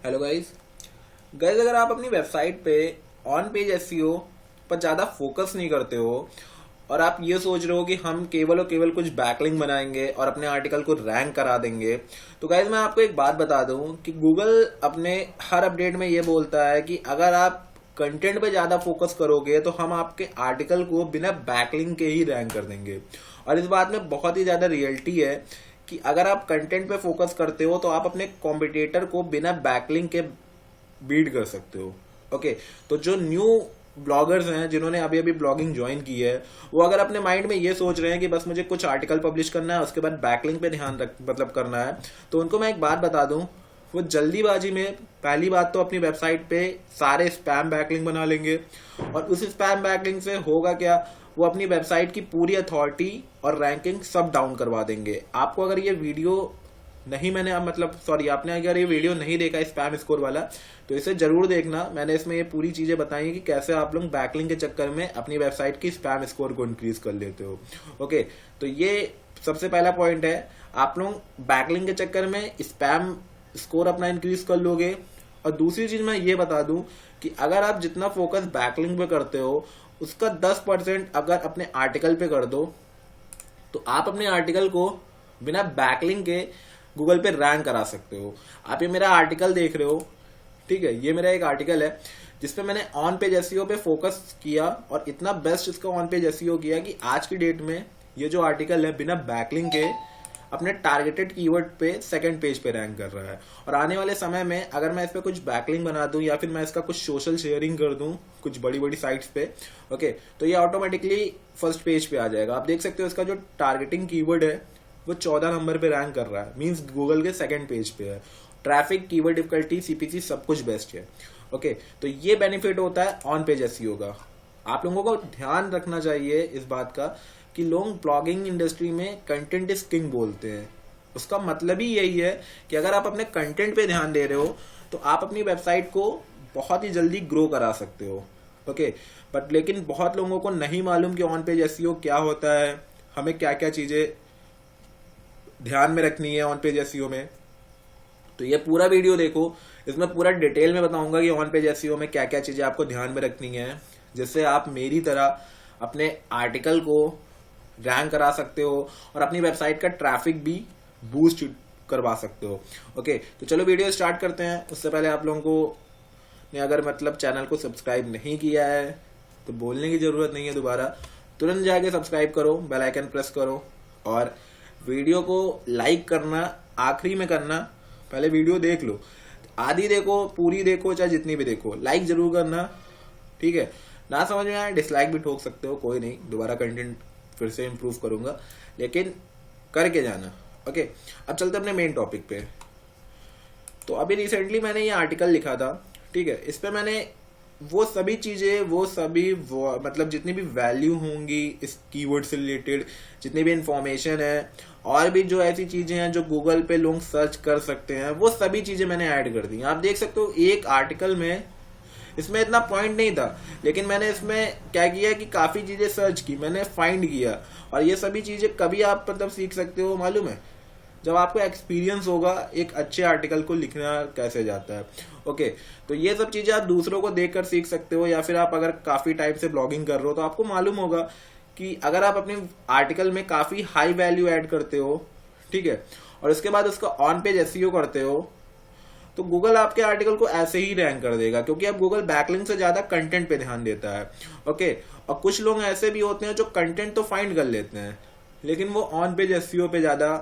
Hello guys. Guys, अगर आप अपनी वेबसाइट पे ऑन पेज एसईओ पर ज़्यादा फोकस नहीं करते हो और आप ये सोच रहे हो कि हम केवल और केवल कुछ बैकलिंक बनाएंगे और अपने आर्टिकल को रैंक करा देंगे, तो गाइस मैं आपको एक बात बता दूं कि गूगल अपने हर अपडेट में ये बोलता है कि अगर आप कंटेंट पे ज़्यादा फोकस करोगे तो हम आपके आर्टिकल को बिना बैकलिंक के ही रैंक कर देंगे। और इस बात में बहुत ही ज़्यादा रियलिटी है कि अगर आप कंटेंट पे फोकस करते हो तो आप अपने कॉम्पिटिटर को बिना बैकलिंक के बीट कर सकते हो। ओके, तो जो न्यू ब्लॉगर्स हैं जिन्होंने अभी अभी ब्लॉगिंग ज्वाइन की है, वो अगर अपने माइंड में ये सोच रहे हैं कि बस मुझे कुछ आर्टिकल पब्लिश करना है, उसके बाद बैकलिंक पे ध्यान रख मतलब करना है, तो उनको मैं एक बात बता दूं, वो जल्दीबाजी में पहली बात तो अपनी वेबसाइट पे सारे स्पैम बैकलिंक बना लेंगे और उस स्पैम बैकलिंक से होगा क्या, वो अपनी वेबसाइट की पूरी अथॉरिटी और रैंकिंग सब डाउन करवा देंगे। आपको अगर ये वीडियो नहीं मैंने मतलब सॉरी आपने अगर ये वीडियो नहीं देखा स्पैम स्कोर वाला, तो इसे जरूर देखना। मैंने इसमें ये पूरी चीजें बताई हैं कि कैसे आप लोग बैकलिंक के चक्कर में अपनी वेबसाइट की स्पैम स्कोर को इंक्रीज कर लेते हो। ओके, तो ये सबसे पहला पॉइंट है, आप लोग बैकलिंक के चक्कर में स्पैम स्कोर अपना इंक्रीज कर लोगे। और दूसरी चीज मैं ये बता दूं कि अगर आप जितना फोकस बैकलिंक पे करते हो उसका 10% अगर अपने आर्टिकल पे कर दो, तो आप अपने आर्टिकल को बिना बैकलिंक के गूगल पे रैंक करा सकते हो। आप ये मेरा आर्टिकल देख रहे हो, ठीक है, ये मेरा एक आर्टिकल है जिसपे मैंने ऑन पेज एसईओ पे फोकस किया और इतना बेस्ट इसका ऑन पेज एसईओ किया कि आज की डेट में ये जो आर्टिकल है बिना बैकलिंक के अपने टारगेटेड कीवर्ड पे सेकंड पेज पे रैंक कर रहा है। और आने वाले समय में अगर मैं इस पे कुछ बैकलिंक बना दूं या फिर मैं इसका कुछ सोशल शेयरिंग कर दूं कुछ बड़ी बड़ी साइट्स पे, ओके, तो ये ऑटोमेटिकली फर्स्ट पेज पे आ जाएगा। आप देख सकते हो इसका जो टारगेटिंग कीवर्ड है वो 14 नंबर पे रैंक कर रहा है, मींस गूगल के सेकंड पेज पे है। ट्रैफिक, कीवर्ड डिफिकल्टी, सीपीसी सब कुछ बेस्ट है। ओके, तो ये बेनिफिट होता है ऑन पेज एसईओ का। आप लोगों को ध्यान रखना चाहिए इस बात का कि लोग ब्लॉगिंग इंडस्ट्री में कंटेंट इज किंग बोलते हैं। उसका मतलब ही यही है कि अगर आप अपने कंटेंट पे ध्यान दे रहे हो तो आप अपनी वेबसाइट को बहुत ही जल्दी ग्रो करा सकते हो। ओके, बट लेकिन बहुत लोगों को नहीं मालूम कि ऑन पेज एसईओ क्या होता है, हमें क्या क्या चीजें ध्यान में रखनी है ऑन पेज एसईओ में। तो ये पूरा वीडियो देखो, इसमें पूरा डिटेल में बताऊंगा कि ऑन पेज एसईओ में क्या क्या चीजें आपको ध्यान में रखनी है, जिससे आप मेरी तरह अपने आर्टिकल को रैंक करा सकते हो और अपनी वेबसाइट का ट्रैफिक भी बूस्ट करवा सकते हो। ओके, तो चलो वीडियो स्टार्ट करते हैं। उससे पहले आप लोगों को ने अगर मतलब चैनल को सब्सक्राइब नहीं किया है तो बोलने की जरूरत नहीं है, दोबारा तुरंत जाके सब्सक्राइब करो, बेल आइकन प्रेस करो और वीडियो को लाइक करना आखिरी में करना, पहले वीडियो देख लो, आधी देखो, पूरी देखो, चाहे जितनी भी देखो, लाइक जरूर करना, ठीक है। ना समझ में आए डिसलाइक भी ठोक सकते हो, कोई नहीं, दोबारा कंटेंट फिर से इम्प्रूव करूंगा, लेकिन करके जाना। ओके, अब चलते अपने मेन टॉपिक पे। तो अभी रिसेंटली मैंने ये आर्टिकल लिखा था, ठीक है, इस पे मैंने वो सभी चीजें मतलब जितनी भी वैल्यू होंगी इस कीवर्ड से रिलेटेड, जितनी भी इंफॉर्मेशन है और भी जो ऐसी चीजें हैं जो गूगल पे लोग सर्च कर सकते हैं, वो सभी चीजें मैंने ऐड कर दी। आप देख सकते हो एक आर्टिकल में इसमें इतना पॉइंट नहीं था, लेकिन मैंने इसमें क्या किया कि काफी चीजें सर्च की, मैंने फाइंड किया। और ये सभी चीजें कभी आप मतलब सीख सकते हो मालूम है, जब आपको एक्सपीरियंस होगा एक अच्छे आर्टिकल को लिखना कैसे जाता है। ओके, तो ये सब चीजें आप दूसरों को देखकर सीख सकते हो, या फिर आप अगर काफी टाइम से ब्लॉगिंग कर रहे हो तो आपको मालूम होगा कि अगर आप अपने आर्टिकल में काफी हाई वैल्यू ऐड करते हो, ठीक है, और उसके बाद उसका ऑन पेज एसईओ करते हो, तो गूगल आपके आर्टिकल को ऐसे ही रैंक कर देगा, क्योंकि अब गूगल बैकलिंक से ज्यादा कंटेंट पे ध्यान देता है। ओके, और कुछ लोग ऐसे भी होते हैं जो कंटेंट तो फाइंड कर लेते हैं लेकिन वो ऑन पेज एसईओ पे ज्यादा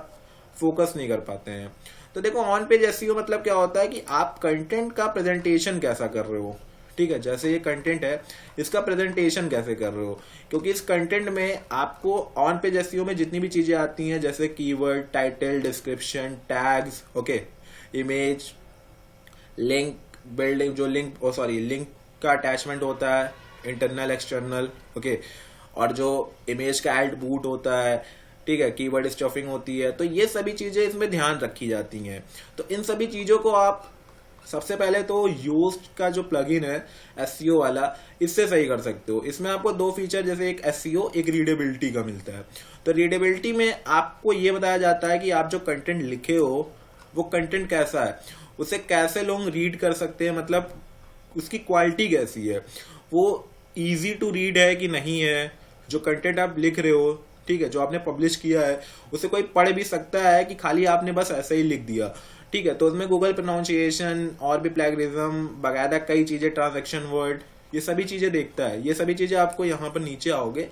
फोकस नहीं कर पाते हैं। तो देखो, ऑन पेज एसईओ मतलब क्या होता है कि आप कंटेंट का प्रेजेंटेशन कैसा कर रहे हो, ठीक है, जैसे ये कंटेंट है इसका प्रेजेंटेशन कैसे कर रहे हो, क्योंकि इस कंटेंट में आपको ऑन पेज एसईओ में जितनी भी चीजें आती हैं जैसे keyword, title, description, tags, okay, image, link building, जो लिंक का अटैचमेंट होता है, इंटरनल एक्सटर्नल, ओके, और जो इमेज का एड बूट होता है, ठीक है, कीवर्ड स्टफिंग होती है, तो ये सभी चीजें इसमें ध्यान रखी जाती हैं। तो इन सभी चीजों को आप सबसे पहले तो योस्ट का जो प्लगइन है एसईओ वाला, इससे सही कर सकते हो। इसमें आपको दो फीचर, जैसे एक एसईओ एक रीडेबिलिटी का मिलता है। तो रीडेबिलिटी में आपको ये बताया जाता है कि आप जो कंटेंट लिखे हो वो कंटेंट कैसा है, उसे कैसे लोग रीड कर सकते हैं, मतलब उसकी क्वालिटी कैसी है, वो इजी टू रीड है कि नहीं है, जो कंटेंट आप लिख रहे हो, ठीक है, जो आपने पब्लिश किया है उसे कोई पढ़ भी सकता है कि खाली आपने बस ऐसे ही लिख दिया, ठीक है। तो उसमें गूगल प्रोनाउंसिएशन और भी प्लेगरिज्म वगैरह कई चीजें, ट्रांजैक्शन वर्ड, ये सभी चीजें देखता है। ये सभी चीजें आपको यहाँ पर नीचे आओगे,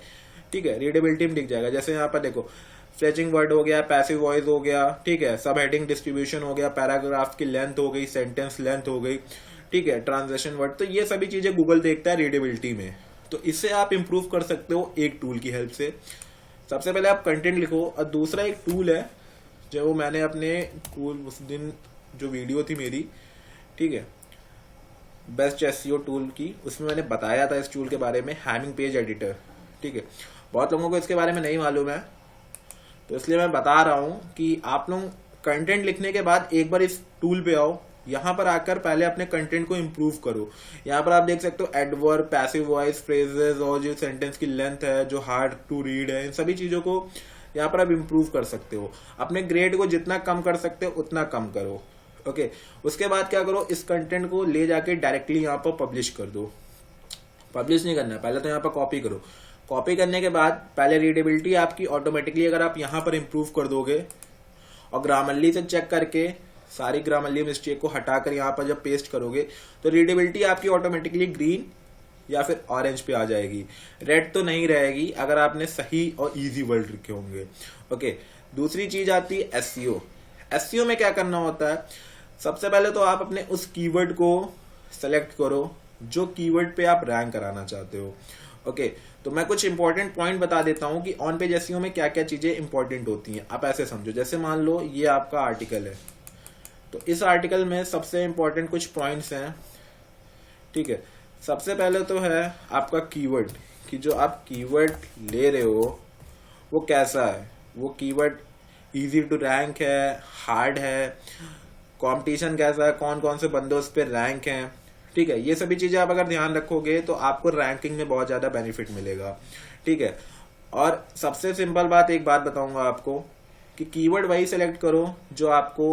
ठीक है, रीडेबिलिटी में दिख जाएगा। जैसे यहाँ पर देखो फ्लेचिंग वर्ड हो गया, पैसिव वॉइस हो गया, ठीक है, सब हेडिंग डिस्ट्रीब्यूशन हो गया, पैराग्राफ की लेंथ हो गई, सेंटेंस लेंथ हो गई, ठीक है, ट्रांसलेशन वर्ड, तो ये सभी चीजें गूगल देखता है रीडेबिलिटी में। तो इससे आप इंप्रूव कर सकते हो एक टूल की हेल्प से। सबसे पहले आप कंटेंट लिखो, और दूसरा एक टूल है जो वो मैंने अपने उस दिन जो वीडियो थी मेरी, ठीक है, बेस्ट एसईओ टूल की, उसमें मैंने बताया था इस टूल के बारे में, हैमिंग पेज एडिटर, ठीक है। बहुत लोगों को इसके बारे में नहीं मालूम है, तो इसलिए मैं बता रहा हूं कि आप लोग कंटेंट लिखने के बाद एक बार इस टूल पे आओ, यहां पर आकर पहले अपने कंटेंट को इंप्रूव करो। यहां पर आप देख सकते हो एडवर्ब, पैसिव वॉइस, फ्रेजेस और जो सेंटेंस की लेंथ है, जो हार्ड टू रीड है, इन सभी चीजों को यहाँ पर आप इंप्रूव कर सकते हो। अपने ग्रेड को जितना कम कर सकते हो उतना कम करो, ओके। उसके बाद क्या करो, इस कंटेंट को ले जाके डायरेक्टली यहाँ पर पब्लिश कर दो। पब्लिश नहीं करना है, पहले तो यहाँ पर कॉपी करो। कॉपी करने के बाद पहले रीडेबिलिटी आपकी ऑटोमेटिकली अगर आप यहाँ पर इंप्रूव कर दोगे और ग्रामरली से चेक करके सारी ग्रामरली मिस्टेक को हटाकर यहाँ पर जब पेस्ट करोगे तो रीडेबिलिटी आपकी ऑटोमेटिकली ग्रीन या फिर ऑरेंज पे आ जाएगी, रेड तो नहीं रहेगी अगर आपने सही और इजी वर्ड लिखे होंगे, ओके। दूसरी चीज आती है एसईओ। एसईओ में क्या करना होता है, सबसे पहले तो आप अपने उस कीवर्ड को सेलेक्ट करो जो कीवर्ड पे आप रैंक कराना चाहते हो, ओके। तो मैं कुछ इंपॉर्टेंट पॉइंट बता देता हूं कि ऑन पेज एसईओ में क्या क्या चीजें इंपॉर्टेंट होती हैं। आप ऐसे समझो, जैसे मान लो ये आपका आर्टिकल है, तो इस आर्टिकल में सबसे इंपॉर्टेंट कुछ पॉइंट्स हैं, ठीक है। सबसे पहले तो है आपका कीवर्ड, कि जो आप कीवर्ड ले रहे हो वो कैसा है, वो कीवर्ड इजी टू रैंक है, हार्ड है, कंपटीशन कैसा है, कौन कौन से बंदे उस पर रैंक हैं, ठीक है। ये सभी चीजें आप अगर ध्यान रखोगे तो आपको रैंकिंग में बहुत ज्यादा बेनिफिट मिलेगा, ठीक है। और सबसे सिंपल बात, एक बात बताऊंगा आपको कि कीवर्ड वही सिलेक्ट करो जो आपको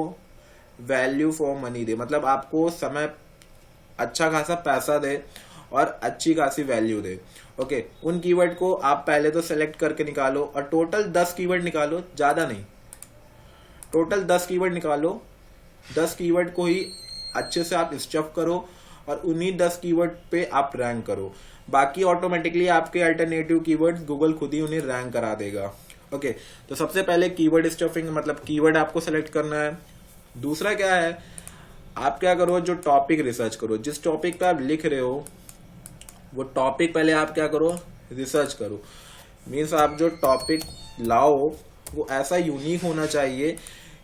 वैल्यू फॉर मनी दे, मतलब आपको समय अच्छा खासा पैसा दे और अच्छी खासी वैल्यू दे, ओके। उन कीवर्ड को आप पहले तो सेलेक्ट करके निकालो और टोटल 10 कीवर्ड निकालो, ज्यादा नहीं, टोटल 10 कीवर्ड निकालो। 10 कीवर्ड को ही अच्छे से आप स्टफ करो और उन्हीं 10 कीवर्ड पे आप रैंक करो। बाकी ऑटोमेटिकली आपके अल्टरनेटिव कीवर्ड्स गूगल खुद ही उन्हें रैंक करा देगा, ओके। तो सबसे पहले कीवर्ड स्टफिंग, मतलब कीवर्ड आपको सेलेक्ट करना है। दूसरा क्या है, आप क्या करो, जो टॉपिक रिसर्च करो, जिस टॉपिक पे आप लिख रहे हो वो टॉपिक पहले आप क्या करो, रिसर्च करो। मीन्स आप जो टॉपिक लाओ वो ऐसा यूनिक होना चाहिए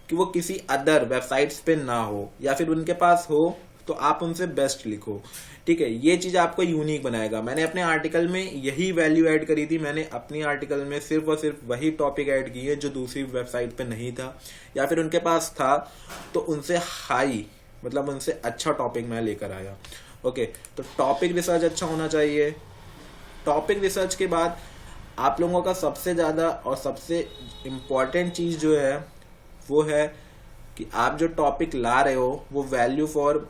कि वो किसी अदर वेबसाइट्स पे ना हो, या फिर उनके पास हो तो आप उनसे बेस्ट लिखो, ठीक है। ये चीज आपको यूनिक बनाएगा। मैंने अपने आर्टिकल में यही वैल्यू ऐड करी थी, मैंने अपनी आर्टिकल में सिर्फ और सिर्फ वही टॉपिक ऐड किए जो दूसरी वेबसाइट पे नहीं था या फिर उनके पास था, तो उनसे हाई, मतलब उनसे अच्छा टॉपिक मैं लेकर आया, ओके। तो टॉपिक रिसर्च अच्छा होना चाहिए। टॉपिक रिसर्च के बाद आप लोगों का सबसे ज्यादा और सबसे इम्पोर्टेंट चीज जो है वो है कि आप जो टॉपिक ला रहे हो वो वैल्यू फॉर,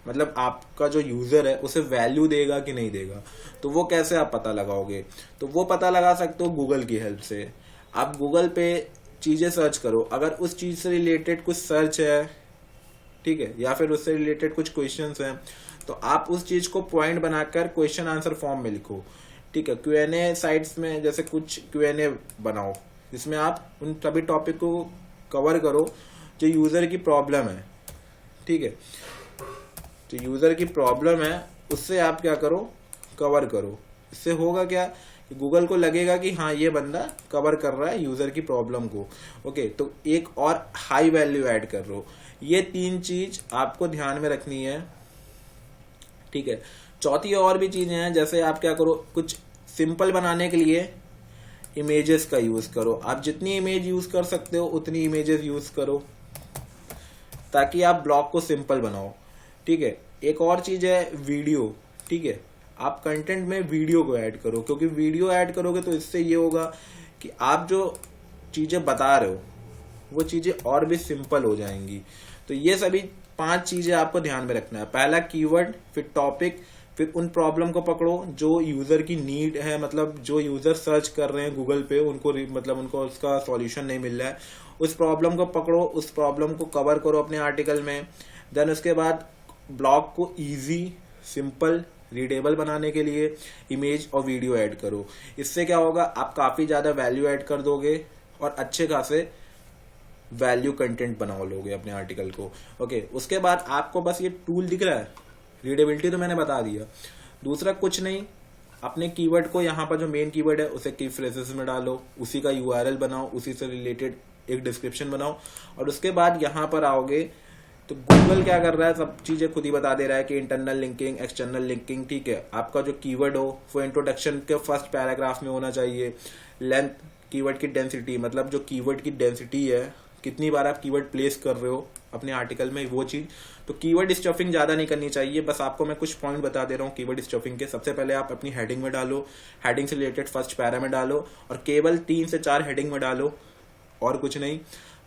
मतलब आपका जो यूजर है उसे वैल्यू देगा कि नहीं देगा। तो वो कैसे आप पता लगाओगे, तो वो पता लगा सकते हो गूगल की हेल्प से। आप गूगल पे चीजें सर्च करो, अगर उस चीज से रिलेटेड कुछ सर्च है, ठीक है, या फिर उससे रिलेटेड कुछ क्वेश्चंस हैं, तो आप उस चीज को पॉइंट बनाकर क्वेश्चन आंसर फॉर्म में लिखो, ठीक है। क्यूएनए साइट्स में जैसे कुछ क्यूएनए बनाओ जिसमें आप उन सभी टॉपिक को कवर करो जो यूजर की प्रॉब्लम है, ठीक है। तो यूजर की प्रॉब्लम है उससे आप क्या करो, कवर करो। इससे होगा क्या कि गूगल को लगेगा कि हाँ ये बंदा कवर कर रहा है यूजर की प्रॉब्लम को, ओके। तो एक और हाई वैल्यू ऐड कर लो। ये 3 चीज आपको ध्यान में रखनी है, ठीक है। चौथी और भी चीजें हैं, जैसे आप क्या करो, कुछ सिंपल बनाने के लिए इमेजेस का यूज करो। आप जितनी इमेज यूज कर सकते हो उतनी इमेजेस यूज करो ताकि आप ब्लॉग को सिंपल बनाओ, ठीक है। एक और चीज है वीडियो, ठीक है। आप कंटेंट में वीडियो को ऐड करो, क्योंकि वीडियो ऐड करोगे तो इससे ये होगा कि आप जो चीजें बता रहे हो वो चीजें और भी सिंपल हो जाएंगी। तो ये सभी 5 चीजें आपको ध्यान में रखना है। पहला कीवर्ड, फिर टॉपिक, फिर उन प्रॉब्लम को पकड़ो जो यूजर की नीड है, मतलब जो यूजर सर्च कर रहे हैं गूगल पे, उनको उसका सॉल्यूशन नहीं मिल रहा है, उस प्रॉब्लम को पकड़ो, उस प्रॉब्लम को कवर करो अपने आर्टिकल में। देन उसके बाद ब्लॉग को इजी, सिंपल, रीडेबल बनाने के लिए इमेज और वीडियो ऐड करो। इससे क्या होगा, आप काफी ज्यादा वैल्यू ऐड कर दोगे और अच्छे खासे वैल्यू कंटेंट बना लोगे अपने आर्टिकल को। ओके, उसके बाद आपको बस ये टूल दिख रहा है, रीडेबिलिटी तो मैंने बता दिया, दूसरा कुछ नहीं, अपने कीवर्ड को यहाँ पर जो मेन कीवर्ड है उसे की फ्रेजेस में डालो, उसी का यूआरएल बनाओ, उसी से रिलेटेड एक डिस्क्रिप्शन बनाओ, और उसके बाद यहाँ पर आओगे तो गूगल क्या कर रहा है, सब चीजें खुद ही बता दे रहा है कि इंटरनल लिंकिंग, एक्सटर्नल लिंकिंग, ठीक है। आपका जो कीवर्ड हो वो इंट्रोडक्शन के फर्स्ट पैराग्राफ में होना चाहिए। लेंथ, कीवर्ड की डेंसिटी, मतलब जो कीवर्ड की डेंसिटी है, कितनी बार आप कीवर्ड प्लेस कर रहे हो अपने आर्टिकल में, वो चीज। तो कीवर्ड स्टफिंग ज्यादा नहीं करनी चाहिए, बस आपको मैं कुछ पॉइंट बता दे रहा हूँ कीवर्ड स्टफिंग के। सबसे पहले आप अपनी हेडिंग में डालो, हेडिंग से रिलेटेड फर्स्ट पैरा में डालो, और केवल 3 से 4 हेडिंग में डालो, और कुछ नहीं।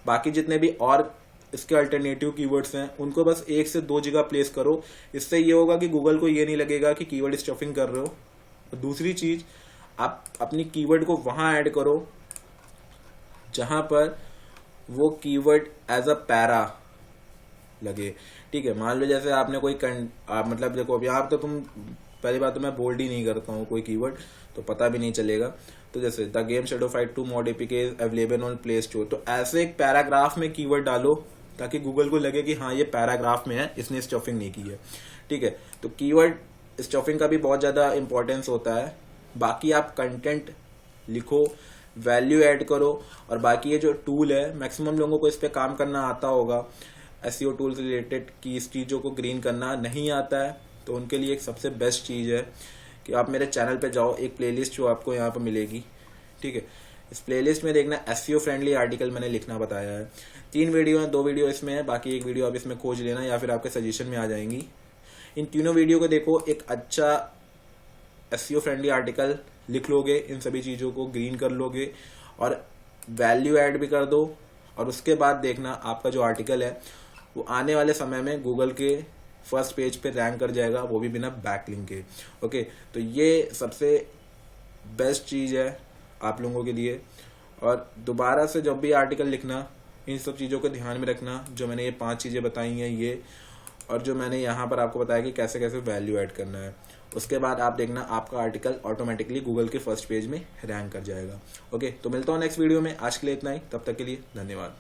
बाकी जितने भी और इसके अल्टरनेटिव कीवर्ड्स हैं उनको बस 1 से 2 जगह प्लेस करो। इससे ये होगा कि गूगल को ये नहीं लगेगा कि कीवर्ड स्टफिंग कर रहे हो। और दूसरी चीज, आप अपनी कीवर्ड को वहां ऐड करो जहां पर वो कीवर्ड एज अ पैरा लगे, ठीक है। मान लो जैसे आपने कोई मतलब देखो अभी आप तो पहली बात तो मैं बोल्ड ही नहीं करता हूँ कोई कीवर्ड, तो पता भी नहीं चलेगा। तो जैसे the game shadow fight 2 mod APK is available on play store, तो ऐसे एक पैराग्राफ में कीवर्ड डालो ताकि गूगल को लगे कि हाँ ये पैराग्राफ में है, इसने स्टफिंग नहीं की है, ठीक है। तो कीवर्ड स्टफिंग का भी बहुत ज्यादा इंपॉर्टेंस होता है। बाकी आप कंटेंट लिखो, वैल्यू ऐड करो, और बाकी ये जो टूल है, मैक्सिमम लोगों को इस पे काम करना आता होगा, एसईओ टूल से रिलेटेड, की इस चीजों को ग्रीन करना नहीं आता है, तो उनके लिए एक सबसे बेस्ट चीज है कि आप मेरे चैनल पे जाओ, एक प्लेलिस्ट जो आपको यहाँ पे मिलेगी, ठीक है। इस प्लेलिस्ट में देखना एसईओ फ्रेंडली आर्टिकल मैंने लिखना बताया है। 3 वीडियो है, 2 वीडियो इसमें है, बाकी 1 वीडियो आप इसमें खोज लेना या फिर आपके सजेशन में आ जाएंगी। इन तीनों वीडियो को देखो, एक अच्छा एसईओ फ्रेंडली आर्टिकल लिख लोगे, इन सभी चीजों को ग्रीन कर लोगे और वैल्यू ऐड भी कर दो, और उसके बाद देखना आपका जो आर्टिकल है वो आने वाले समय में गूगल के फर्स्ट पेज पे रैंक कर जाएगा, वो भी बिना बैकलिंक के। ओके, तो ये सबसे बेस्ट चीज है आप लोगों के लिए। और दोबारा से जब भी आर्टिकल लिखना, इन सब चीजों को ध्यान में रखना, जो मैंने ये 5 चीजें बताई हैं ये, और जो मैंने यहाँ पर आपको बताया कि कैसे कैसे वैल्यू ऐड करना है। उसके बाद आप देखना आपका आर्टिकल ऑटोमेटिकली गूगल के फर्स्ट पेज में रैंक कर जाएगा। ओके, तो मिलता हूँ नेक्स्ट वीडियो में। आज के लिए इतना ही, तब तक के लिए धन्यवाद।